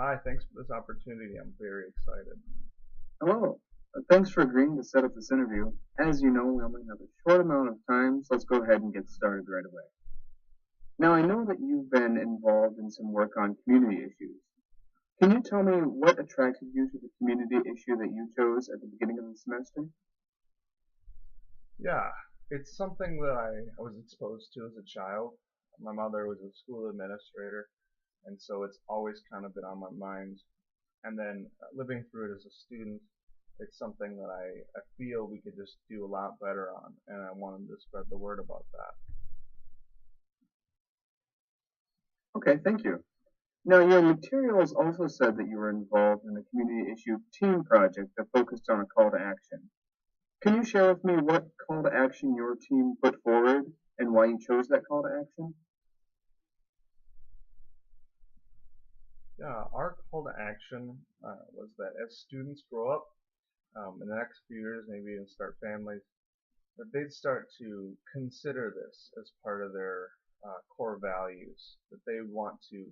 Hi, thanks for this opportunity. I'm very excited. Hello. Thanks for agreeing to set up this interview. As you know, we only have a short amount of time, so let's go ahead and get started right away. Now, I know that you've been involved in some work on community issues. Can you tell me what attracted you to the community issue that you chose at the beginning of the semester? Yeah, it's something that I was exposed to as a child. My mother was a school administrator, and so it's always kind of been on my mind. And then living through it as a student, it's something that I feel we could just do a lot better on, and I wanted to spread the word about that. Okay, thank you. Now, your materials also said that you were involved in a community issue team project that focused on a call to action. Can you share with me what call to action your team put forward and why you chose that call to action? Yeah, our call to action was that as students grow up, in the next few years, maybe even start families, that they'd start to consider this as part of their core values, that they want to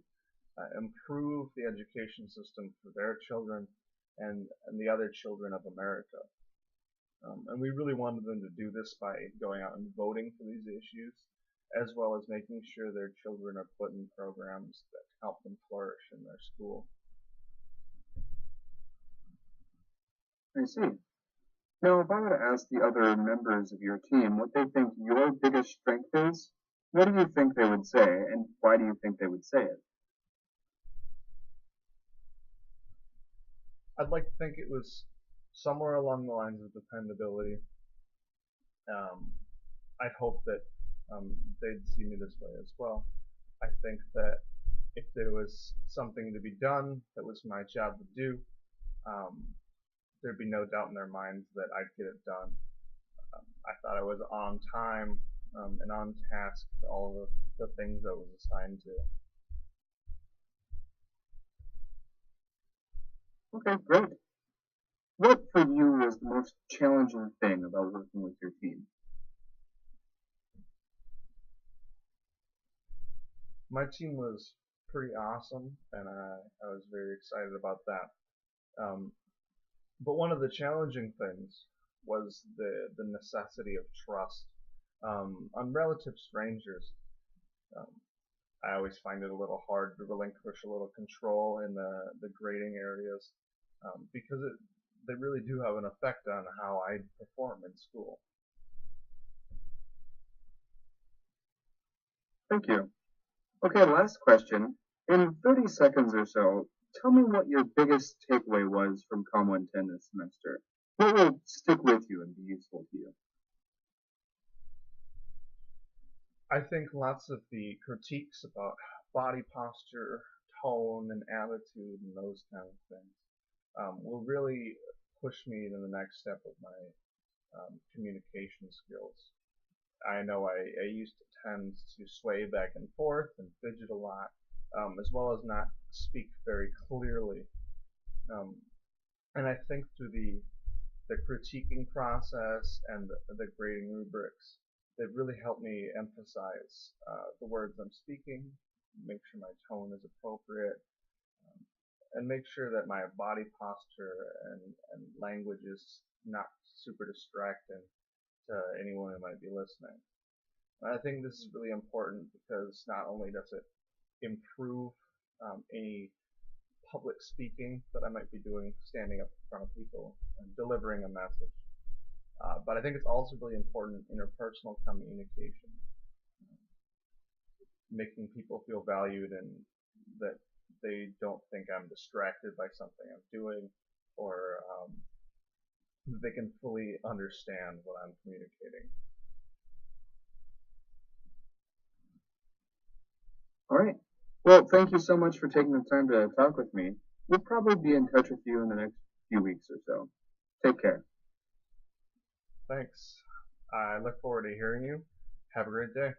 improve the education system for their children and the other children of America. And we really wanted them to do this by going out and voting for these issues, as well as making sure their children are put in programs that help them flourish in their school. I see. Now, if I were to ask the other members of your team what they think your biggest strength is, what do you think they would say, and why do you think they would say it? I'd like to think it was somewhere along the lines of dependability. Um, I'd hope that they'd see me this way as well. I think that if there was something to be done that was my job to do, um, there'd be no doubt in their minds that I'd get it done. I thought I was on time and on task to all the things I was assigned to. Okay, great. What for you was the most challenging thing about working with your team? My team was pretty awesome, and I was very excited about that. Um, but one of the challenging things was the necessity of trust on relative strangers. Um, I always find it a little hard to relinquish a little control in the grading areas because they really do have an effect on how I perform in school. Thank you. Okay, last question. In 30 seconds or so, tell me what your biggest takeaway was from Com 110 this semester. What will stick with you and be useful to you? I think lots of the critiques about body posture, tone, and attitude, and those kind of things will really push me to the next step of my communication skills. I know I used to tend to sway back and forth and fidget a lot, as well as not speak very clearly. Um, and I think through the critiquing process and the grading rubrics, they've really helped me emphasize the words I'm speaking, make sure my tone is appropriate, and make sure that my body posture and language is not super distracting to anyone who might be listening. And I think this is really important because not only does it improve any public speaking that I might be doing, standing up in front of people and delivering a message, but I think it's also really important interpersonal communication, making people feel valued and that they don't think I'm distracted by something I'm doing, or they can fully understand what I'm communicating. All right. Well, thank you so much for taking the time to talk with me. We'll probably be in touch with you in the next few weeks or so. Take care. Thanks. I look forward to hearing you. Have a great day.